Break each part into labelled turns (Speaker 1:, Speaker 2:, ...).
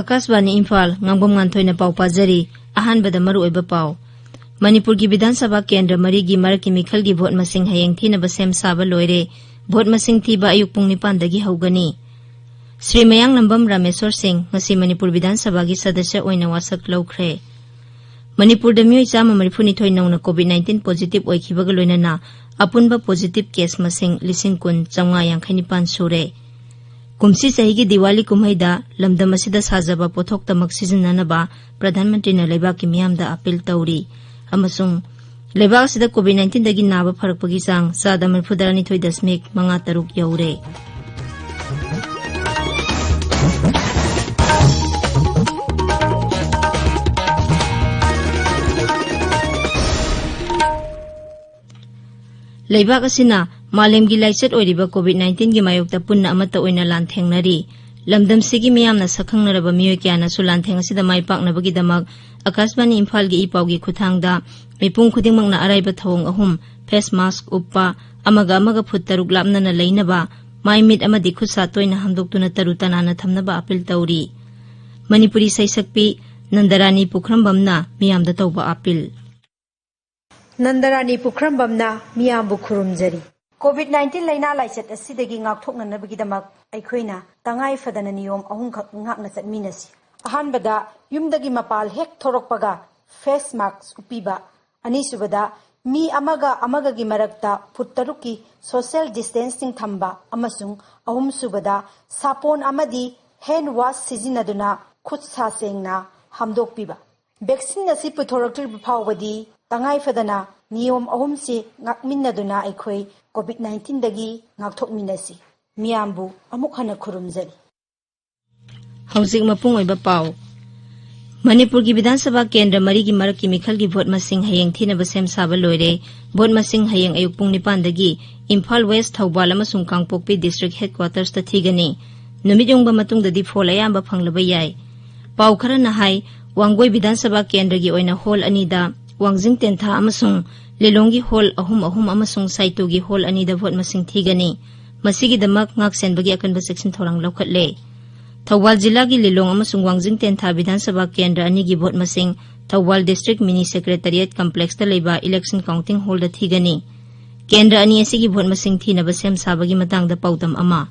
Speaker 1: Akashvani Imphal Ngangbam Nganthoi na pau pajari ahanbada maruoiba pau Manipur ki Vidhan Sabha Kendra mari gi maraki mikhal gi vote masing hayeng thinaba sem saba loire vote masing thiba ayuk pung 9 dagi haugani Sri Ngangbam Rameswar Singh ngasi Manipur Vidhan Sabha gi sadasya oina wasak laukhre Manipur da myoi chama marifuni thoi nauna COVID-19 positive oikhibaga loinana apunba positive case masing lising kun changa yangkhanipan sure Kumsi sahigi Diwali kumhaida lamdam asida sajaba pothok tamak sizinanaba Pradhan Mantri na leibak ki miyamda appeal tauri amasung leibak asida COVID-19 dagi naba pharakpagi sang sada marfudarani thoi dasmik manga taruk yaure Leibak asina Malem gi laichet oiriba COVID-19 gi mayokta punna amata oina lanthengnari lamdam sigi miyamna sakhangnaraba miyoi kyana su lantheng asida maipaknabagi damak Akashvani Imphal gi ipau gi khuthangda mipung khudingmakna araiba thawong ahum face mask uppa amaga phut taruk lapnana leinaba maimit amadi khutsa toina hamdoktuna tarutanana thamnaba appeal tauri Manipuri saisakpi Nandarani Pukhrambamna miyamda tawba appeal
Speaker 2: Nandarani Pukhrambamna miyambu khurumjari COVID-19 laina laichet asidagi ngakthoknanabgidamak aikhoina tangai fadana niyom ahumkhak ngakna chatminasi ahanbada yumdagi mapal hek thorokpaga face mask upiba anisubada mi amaga gi marakta futtaruki social distancing thamba amasung ahumsubada sapon amadi hand wash sizinaduna khutsa sengna hamdokpiba vaccine asi puthoroktir phawbadi tangai fadana niyom ahumsi ngakminnaduna aikhoi COVID-19 dagi ngakthokminasi miyambu amuk hana khurumjari
Speaker 1: Hausik mapung oiba pau Manipur ki Vidhan Sabha Kendra mari gi maraki mikhal gi vote masing hayeng thinaba sem saba loire vote masing hayeng ayuk pung 9 dagi Imphal West Thawbal amasung Kangpokpi district headquarters ta thigani numit yongba matung dadi phol ayamba phanglaba yai pau khara na hai Wangoi Vidhan Sabha Kendra gi oina hall anida Wangjing Tentha amasung Lelongi hall ahum amasung Saitu gi hall anida vote masing thigani masigi damak ngak senbagi akanba section thorang lokhatle Thawbal Jilla gi Lelong amasung Wangjing Tentha Vidhan Sabha Kendra ani gi vote masing Thawbal district mini secretariat complex ta leiba election counting hall da thigani Kendra ani asigi vote masing thinaba sem sabagi matangda paudam ama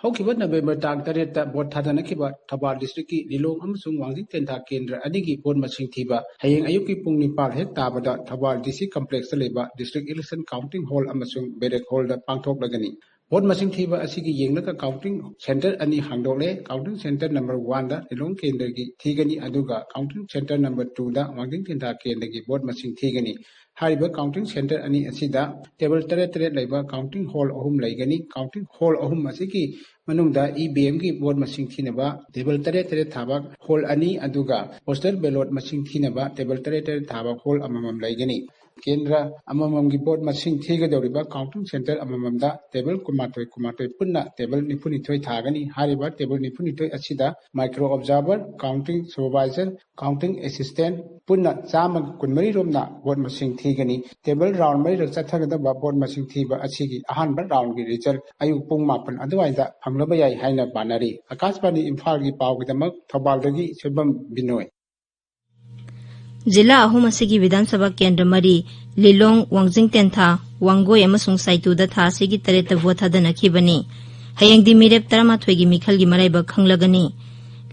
Speaker 3: Hokiba November tang tareta bot thadana kiba Thawbal district ki Lilong amasung Wangjing Tentha Kendra adigi bot masing thiba hayeng ayuki pung 9 hek tabada Thawbal DC complex ta leiba district election counting hall amasung barrack hall da pangthok lagani bot masing thiba asigi yenglaka counting center ani hangdole counting center number 1 da Lilong Kendra gi thigani aduga counting center number 2 da Wangjing Tentha Kendra gi bot masing thigani Hariba counting center ani asida table tare laiba counting hall ahum laigani counting hall ahum asigi manungda EBM gi board masing thinaba table tare thaba hall ani aduga postal ballot masing thinaba table tare thaba hall amamam laigani Kendra amamam gi board masing thiga doriba counting center amamam da table kumatoi punna table nipunithoi thagani hariba table nipunithoi asida micro observer counting supervisor counting assistant punna chama kunmari romna board masing thigani table round mai rak chathagada board masing thiba asigi ahanba round gi result ayuk pung 9 adwaida phanglaba yai haina banari Akashvani Imphal gi pawgidamak Thawbal dagi sebam binoi
Speaker 1: Jilla ahum asigi Vidhan Sabha Kendra mari Lilong Wangjing Tentha Wangoi amasung Saitu da tha asigi tareta vote thadana khibani hayeng di mirep 13 gi mikhal gi maraiba khanglagani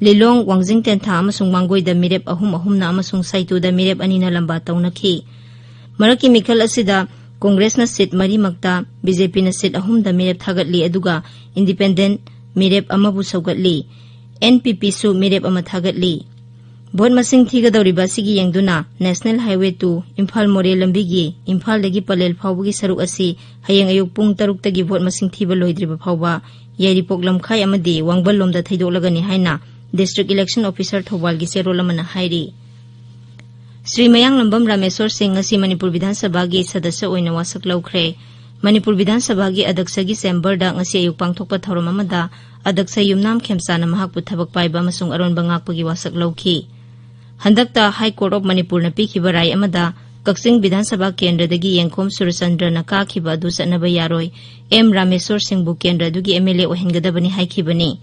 Speaker 1: Lilong Wangjing Tentha amasung Wangoi da mirep ahum na amasung Saitu da mirep anina lamba tawnakhi maraki mikhal asida Congress na seat mari makta BJP na seat ahum da mirep thagatli aduga independent mirep amabu saugatli NPP su mirep ama thagatli Vote masing thiga dawriba sigi yengduna National Highway 2 Imphal More lambigi Imphal dagi Palel phawbugi saruk asi hayeng ayuk pung 6 tagi vote masing thiba loidriba phawba yairipok lamkhai amadi wangbal lomda thaidoklagani haina district election officer Thawbal gi serol amana hairi Sri Ngangbam Rameswar Singh ngasi Manipur Vidhan Sabha gi sadasya oina wasak laukhre Manipur Vidhan Sabha gi adaksha gi chamber da ngasi ayuk pangthokpa thorom amada adaksha yumnam khemsana mahakpu thabak paiba amasung aronba ngakpagi wasak lauki Handakta High Court of Manipur na pikhiba rai amada Kaksing Vidhan Sabha Kendra dagi Yengkhom Surachandra na kakhiba adu satnaba yaroi M Rameswar Singh bu Kendra dugi MLA ohengadabani haikhibani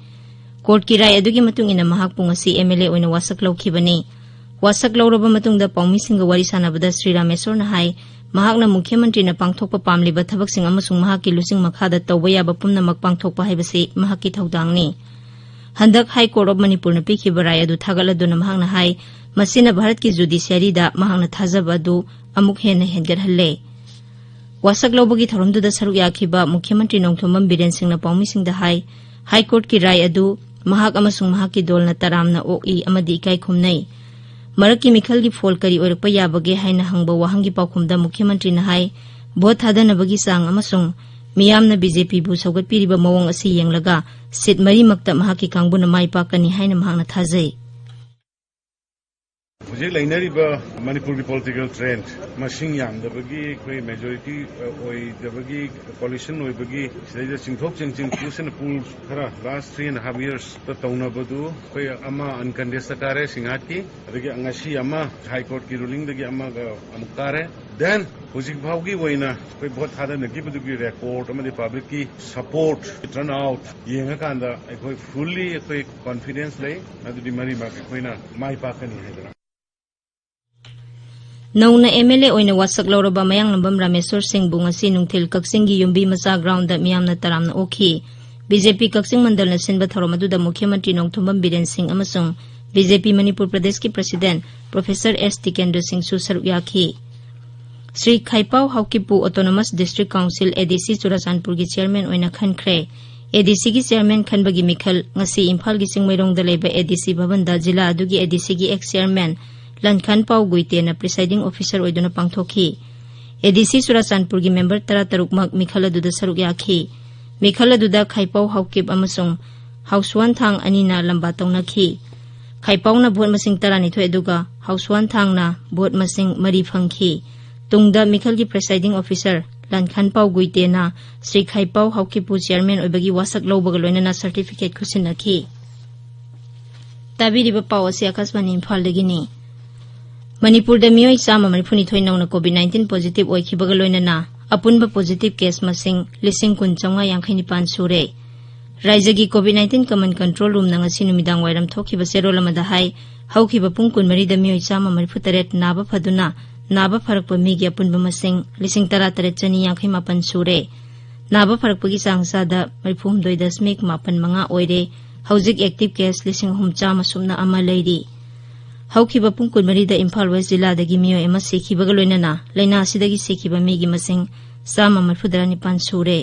Speaker 1: court की राय अदुगी मतुंग इना महाक पुंग असि MLA ओइना वासक लौखिबनी वासक लौरबा मतुंगदा पौमिसिंग वारी सानाबदा Shri रामेश्वरना high महाकना मुख्यमंत्री पांगथोकपा पामलिबा थबकसिंग अमसुंग महाकी लुसिंग मखादा तौबा याबा पुमनमक पांगथोकपा हाइबसे महाकी थौदांगनी हंदक high court of Manipur पीखिबा राय अदु थागलदुना महाकना high मसिना Bharat की जुडिशियरीदा महाकना थाजबा अदु अमुक हेन हेनगरहल्ले वासक लौबगी थरमदुदा सरुक याखिबा मुख्यमंत्री नोंथोमम बिरेन सिंहना पौमिसिंगदा हाई कोर्ट की राय अदु महाक अमसुंग महाकी दोलना तरामना ओई अमदी इकाई खुमनै मरकी मिखल की फोल करी ओरकपा याबगे हाइना हंगबा वाहंगी पाउखुमदा मुख्यमंत्री ना हाई भोट थादनबगी सांग अमसुंग मियामना बीजेपी बु सौगतपिरिबा मवोंग असि येंगलगा सीट मरीमक्ता महाकी कांगबुना माइपाकनी हाइना महाकना थाजै
Speaker 4: मुझे लेनरीबा मणिपुर की पॉलिटिकल ट्रेंड मसिंग यामदबगी कोई मेजॉरिटी ओइदबगी कोलिशन ओइबगी सिदा चिंगथोक चिंगचिंग पुसन पुल खरा लास्ट 3.5 years त तौनबदु कोई अमा अनकंडेस्ट कारे सिंगाती अदगी अंगासी अमा हाई कोर्ट की रूलिंग दगी अमा अमुकारे देन हुजिक भावगी वइना कोई बहुत हादा नगिबदुगी रिकॉर्ड अमदि पब्लिक की सपोर्ट टर्न आउट येंगा कांदा कोई फुल्ली कोई कॉन्फिडेंस ले अदुदी मरी मा कोइना माई पाकनी हैदरा
Speaker 1: नौना MLA ओइना वासक लौरबा मयांगलंबम रामेश्वर सिंह बुंगसी नुंथिल कक्सिंगी युम्बी मचा ग्राउंड दा मियामना तरामना ओखी बीजेपी कक्सिंग मंडल न सिनबा थरोमदुदा मुख्यमंत्री नोंथोमम बिरेन सिंह अमसुंग बीजेपी मणिपुर प्रदेश की president professor S Tikendra Singh सु सरुक याखी श्री खाइपाव हाउकिपु autonomous district council ADC Churachandpur की चेयरमैन ओइना खनख्रे ADC की चेयरमैन खनबगी मिखल ngasi इम्फाल की सिंगमैरोंग दा लेबा ADC भवन दा जिला अदुगी ADC की एक्स चेयरमैन लनखन पाउ गुइतेना प्रिसाइडिंग ऑफिसर ओइदुना पांगथोखी ADC चुराचानपुर की मेंबर 13 मिखल अदुदा सरुक याखी मिखल अदुदा खाइपाउ हाउकिप अमसुंग हाउसवान थांग अनिना लंबा तौनाखी खाइपाउना भोट मसिंग 12 अदुगा हाउसवान थांगना भोट मसिंग मरी फंखी तुंगदा मिखल की presiding officer लनखन Pau गुइतेना Shri खाइपाउ हाउकिपु chairman ओइबगी वासक लौबगा लोइना सर्टिफिकेट खुसिनखी ताबिरिबा पाउ असि आकाशवाणी इम्फाल दगिनी मणिपुर दा मियोई 192 नौना COVID-19 पॉजिटिव ओइखिबगा लोइना अपुनबा पॉजिटिव केस मसिंग 19,959 सुरे राज्यगी COVID-19 कमन कंट्रोल रूम नंगसी नुमिदांग वाइरम थोखिबा सेरोल अमदा हाई हौखिबा पुंग 23 दा मियोई 138 नाबा फदुना नाबा फरकपा मिगी अपुनबा मसिंग 13,958 सुरे नाबा फरकपगी चांगसादा 39.85 ओइरे हौजिक एक्टिव केस 3,900 अमा लैरी हौखिबा पुंग 23 दा इम्फाल वेस्ट जिला दगी मियोई अमा सिखिबगा लोइना लैना असिदगी सिखिबा मिगी मसिंग 139 सुरे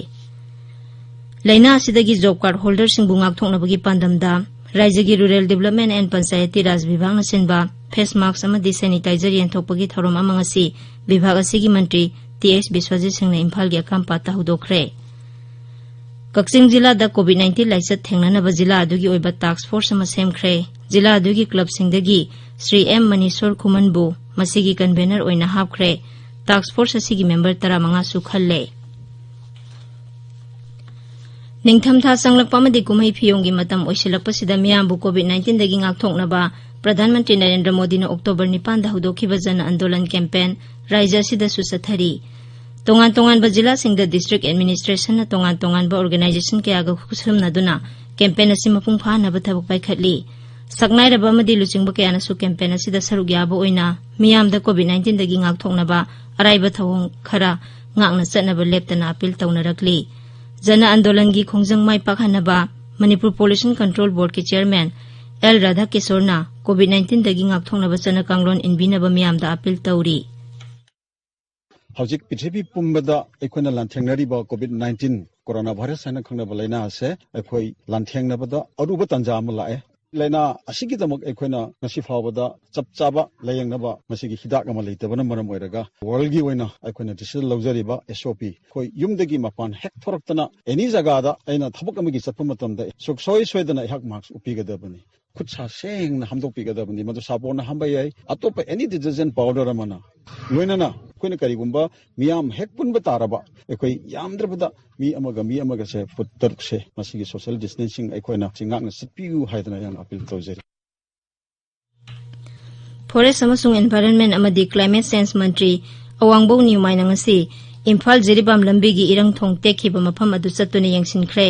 Speaker 1: लैना असिदगी जॉब कार्ड होल्डर सिंगबु ngaktoknabagi pandamda राज्यगी rural development and Panchayati Raj विभाग सिंबा फेस मास्क अमदी सैनिटाइजर येंथोकपगी थौरम अमंगसी विभाग असिगी मंत्री TS बिस्वजित सिंहने इम्फाल गी अकामपाता हुदोखरे कक्सिंग जिला दा COVID-19 लाइसत थेंगननबा जिला अदुगी ओइबा टास्क फोर्स अमा सेमख्रे जिला अदुगी क्लब सिंगदगी श्री M मनीश्वर खुमनबु मसिगी कन्वेनर ओइना हापख्रे टास्क फोर्स असिगी मेंबर 15 सु खल्ले निंगथमथा संगलकपा अमदी कुमई फियोंगी मतम ओइसिलकपसिदा मियामबु COVID-19 दगी ngaktoknaba प्रधानमंत्री नरेंद्र मोदी ने अक्टोबर 9 दा हुदोखिबा जन आंदोलन कैंपेन राज्य असिदा सुसथरी तोंगान तोंगान बा जिला सिंह दा डिस्ट्रिक्ट एडमिनिस्ट्रेशन ना तोंगान तोंगान बा ऑर्गेनाइजेशन के आगा खुसुमनादुना कैंपेन असि मपुंग फानबा थबक पाइखटली सकनाइरबा अमदी लुचिंगबा कयाना सु कैंपेन असिदा सरुक याबा ओइना मियामदा COVID-19 दगी ngaktoknaba अराइबा थवोंग खरा ngakna चतनबा लेप्तना अपील तौनरकली जन आंदोलन की खोंजंग माई पाखनबा मणिपुर पोल्यूशन कंट्रोल बोर्ड के चेयरमैन L राधा किशोरना COVID-19 दगी ngaktoknaba चना कांगलोन इनबिनबा मियामदा अपील तौरी
Speaker 5: हौजिक पृथ्वी पुंबदा एखोना लांथेंगनरिबा COVID-19 कोरोना वायरस हाना खंगनबा लाइना से एखोई लांथेंगनबदा अरुबा तंजा अमा लाए लाइना असिगी दमक एखोना ngasi फावबदा चपचाबा लायंगनबा मसिगी हिदाक अमा लेतबना मरम ओइरगा वर्ल्डगी ओइना एखोना डिसिजन लौजरिबा SOP खोई युमदगी मपान हेक थोरक्तना एनी जगादा एना थबक अमगी चप्प मतमदा सुखसोय सोयदना हेक मार्क्स उपिगदबनी खुदसा सेंगना हमदोपिगदबनी मदु सापोना हम्बा याय अतोप एनी डिटर्जेंट पाउडर अमना लोइनाना कोइना करिगुंबा मियाम हेक पुनबा तारबा एखोई यामद्रबदा मी अमगा से फुट तरुक से मसिगी सोशल डिस्टेंसिंग एखोइना सिंगाकना सिपियु हाइदना यान अपील तौजरी
Speaker 1: फॉरेस्ट अमसुंग एनवायरनमेंट अमदी क्लाइमेट चेंज मंत्री अवांगबो न्यूमाइना ngasi इम्फाल जिरिबाम लंबीगी इरंग थोंग तेखिबा मफम अदु चतुने यंगसिनख्रे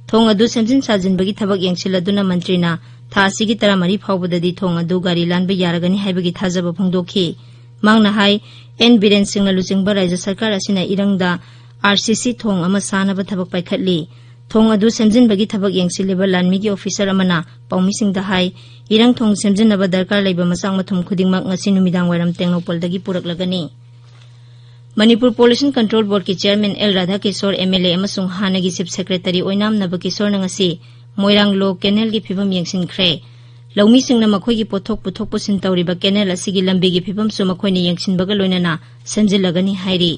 Speaker 1: थोंग अदु सेमजिन साजिनबगी थबक यंगसिलदुना मंत्रीना था असिगी 13 फाउबददी थोंग अदु गारी लानबा यारगनी हाइबगी थाजबा फोंदोखी मांगना हाई एन बीरेन सिंहना लुचिंगबा राज्य सरकार असिना इरंगदा आरसीसी थोंग अमा सानबा थबक पाइखटली थोंग अदु सेमजिनबगी थबक यंगसिलेबा लानमीगी ऑफिसर अमना पाउमिसिंगदा हाई इरंग थोंग सेमजिनबा दरकार लेबा मसांग मथुम खुदिंगमक ngasi नुमिदांग वाइरम टेंगनोपलदगी पुरकलगनी मणिपुर पोल्यूशन कंट्रोल बोर्ड की chairman L Radha Kishore MLA अमसुंग हानगी चीफ सेक्रेटरी ओइनाम नब किशोर नंगसी मोइरांग लो केनेल की फिबम यंगसिनख्रे लौमी सिंगना मखोइगी पोथोक पुथोक पुसिन तौरिबा केनेल असिगी लंबीगी फिबम सु मखोइनी यंगसिनबगा लोइनना संजिलगनी हाइरी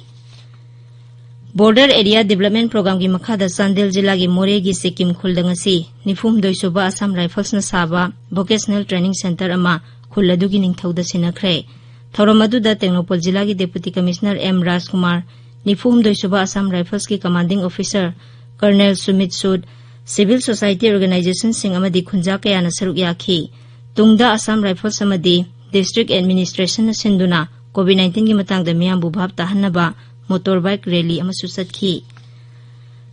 Speaker 1: बॉर्डर एरिया डेवलपमेंट प्रोग्राम की मखादा चांदेल जिला की मोरे की सिक्किम खुलदंगसी 92 सुबा असम राइफल्स न साबा वोकेशनल ट्रेनिंग सेंटर अमा खुलदुगी निंगथौदा सिनख्रे थौरमदुदा टेक्नोपोल जिला की डेप्यूटी कमिश्नर एम राजकुमार 92 सुबा असम राइफल्स की कमांडिंग ऑफिसर कर्नल सुमित सूद सिविल सोसाइटी ऑर्गेनाइजेशन सिंह अमदी खुंजा कयाना सरुक याखी तुंगदा असम राइफल्स अमदी डिस्ट्रिक्ट एडमिनिस्ट्रेशन सिंधुना कोविड-19 की मतंगदा मियामबु भाब ताहनबा मोटर बाइक रैली अमसु सतखी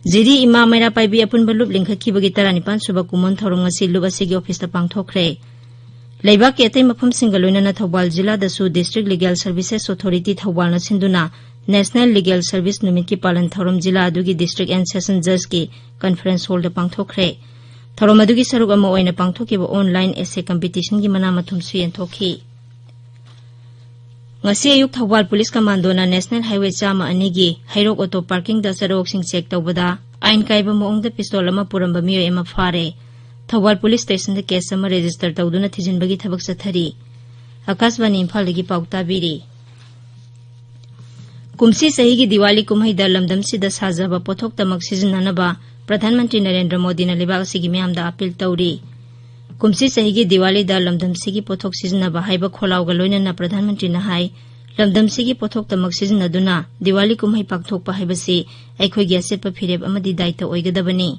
Speaker 1: जिरी इमा मैरा पाइबी अपुनबा लुप लिंखखिबगी 19 सुबा कुमोन थौरंग ngasi लुप असिगी ऑफिस ता पांगथोखरे लेबा के अतै मफम सिंग लोइनना थौबाल जिला दसु district legal services authority Thoubal न सिंधुना नेशनल लीगल सर्विस नुमित की पालन थौरम जिला अदुगी डिस्ट्रिक्ट एंड सेशन जज की कॉन्फ्रेंस हॉल दा पांगथोखरे थौरम अदुगी सरुक अमा ओइना पांगथोखिबा ऑनलाइन एसे कंपटीशन की मना मथुम सुयेंथोखी ngasi ayuk thawal police commando na national highway chama anigi hairok auto parking da sarok sing check tawbada ain kaiba moong da pistol ama puramba miyo ema fare thawal police station da case ama register tawduna thijinbagi thabak sathari akaswani imphal gi pauta biri kumsi sahi gi diwali kumhai da lamdam si da sajaba pothok tamak sizinanaba pradhan mantri narendra modi na lebak sigi myam da appeal tawri Kumsi सही की दिवाली दा लमदम सिगी पोथोक सिजनबा हाइबा खोलावगा लोइनना प्रधानमंत्री ना high लमदम सिगी पोथोक तमक सिजनदुना Diwali कुमहै पाकथोकपा हाइबसी अखोइगी असेटपा फिरेब अमदि दायित्व ओइगदबनी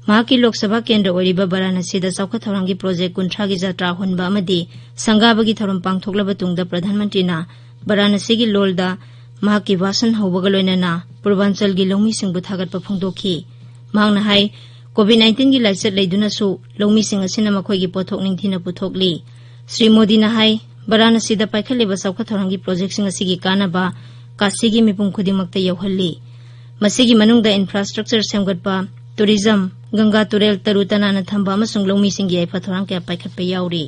Speaker 1: महाकी लोकसभा केंद्र ओइरिबा वाराणसी दा चौखा थौरांगी project 19 की जात्रा हुनबा अमदि संगाबगी थौरम पांगथोकलबा तुंगदा प्रधानमंत्री ना वाराणसी की लोलदा महाकी वासन हौबगा लोइनना पूर्वांचल की लौमी सिंगबु थागतपा फोंदोखी मांगना हाई कोविड-19 की लाइचत लेदुनसु लौमी सिंह असिना मखोइगी पोथोक निंगथिना पुथोकली श्री मोदी ना हाई वाराणसी दा पाइखलेबा चौखा थौरांगी प्रोजेक्ट सिंग असिगी कानाबा काशीगी मिपुम खुदिमकता यौहल्ली मसिगी मनुंगदा इंफ्रास्ट्रक्चर सेमगतपा टूरिज्म गंगा तुरेल तरु तनाना थंबा अमसुंग लौमी सिंगी आइफा थौरांग क्या पाइखतपा याउरी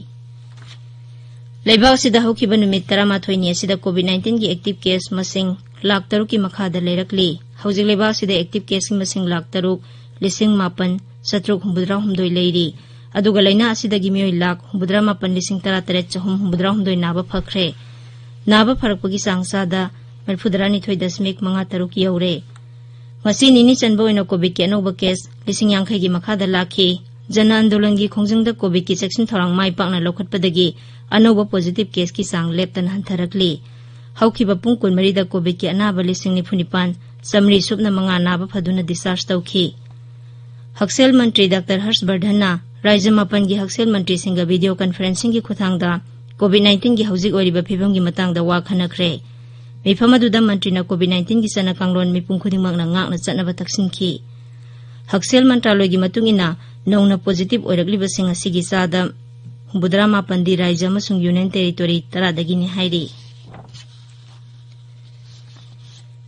Speaker 1: लेबाक सिदा हौखिबा नुमित 13 नि असिदा कोविड-19 की एक्टिव केस मसिंग लाख 3 की मखादा लेरकली हौजिक लेबाक सिदा एक्टिव केस की मसिंग लाख 3 लिसिंग मापन सत्रु हुंबुद्रा हुंदोई लेरी अदुगा लैना असिदगी मियोय लाख हुंबुद्रा मापन लिसिंग 13 हुंबुद्रा हुंदोई नाबा फखरे नाबा फरकपगी सांगसादा 42.5 you're ngasi nini chanbo ina covid ke anoba case लिसिंग 50 की मखादा लाखी जन आंदोलन की खोंजंगदा कोविड की सेक्शन थोरांग माई पाकना लौखटपदगी अनोबा पॉजिटिव केस की सांग लेप्तन हंथरकली हौखिबा पुंग 13 दा कोविड के अनाबा लिसिंग 95 समरी सुपना मंगा नाबा फदुना डिस्चार्ज तौखी हक्सेल मंत्री डॉक्टर हर्षवर्धन राज्य मापन की हक्सेल मंत्री सिंह वीडियो कॉन्फ्रेंसिंग की खुथांगदा कोविड-19 की हौजिक ओरिबा फिबम की मतंगदा वा खनखरे मिफम अदुदा मंत्री ना कोविड-19 की सना कांगलोन मिपुंग खुदिमकना ngakna चटनबा तक्सिनखी हक्सेल मंत्रालय की मतुंगिना नौना पॉजिटिव ओइरकलिबा सिंह असिगी चादा हुंबुद्रा मापन दी राज्य अमसुंग यूनियन टेरिटोरी 10 दगिनी हाइरी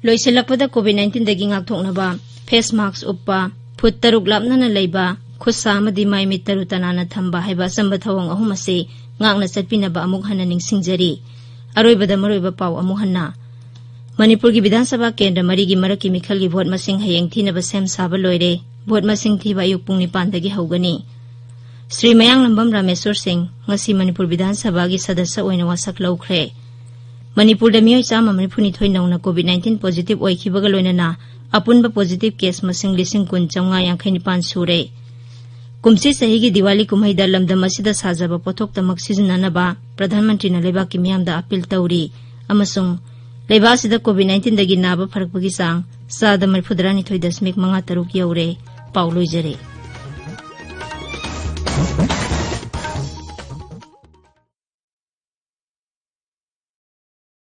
Speaker 1: लोइसेलकपदा कोविड-19 दगी ngakthoknaba फेस मास्क उपा फुट 3 लापना लेबा खुसा अमदि माइ मिट 3 तनाना थंबा हाइबा संबा थवंग अहुम असे ngakna चटपिनबा अमुक हना निंगसिंगजरी अरोइबदा मरोइबा पाव अमुक हना मणिपुर की विधानसभा केंद्र मरी की मरक की मिखल की वोट मसिंग हयेंग थीनबा सेम साबा लोइरे वोट मसिंग थीबा अयुक पुंग 9 दगी हौगनी श्री मयांगलंबम रामेश्वर सिंह ngasi मणिपुर विधानसभा की सदस्य ओइना वासक लौखरे मणिपुर दा मियोय चामा 92 नौना कोविड-19 पॉजिटिव ओइखिबगा लोइनना अपुनबा पॉजिटिव केस मसिंग लिसिंग 959 सूरे कुमसी सही की दिवाली कुमहैदा लमदम असिदा साजबा पोथोक तमक सिजननबा प्रधानमंत्री ना लेबा की मियामदा अपील तौरी अमसुंग लेबा सिदा कोविड-19 दगी नाबा फरकपगी सांग 4.93 यौरे पाउ लोइजरे।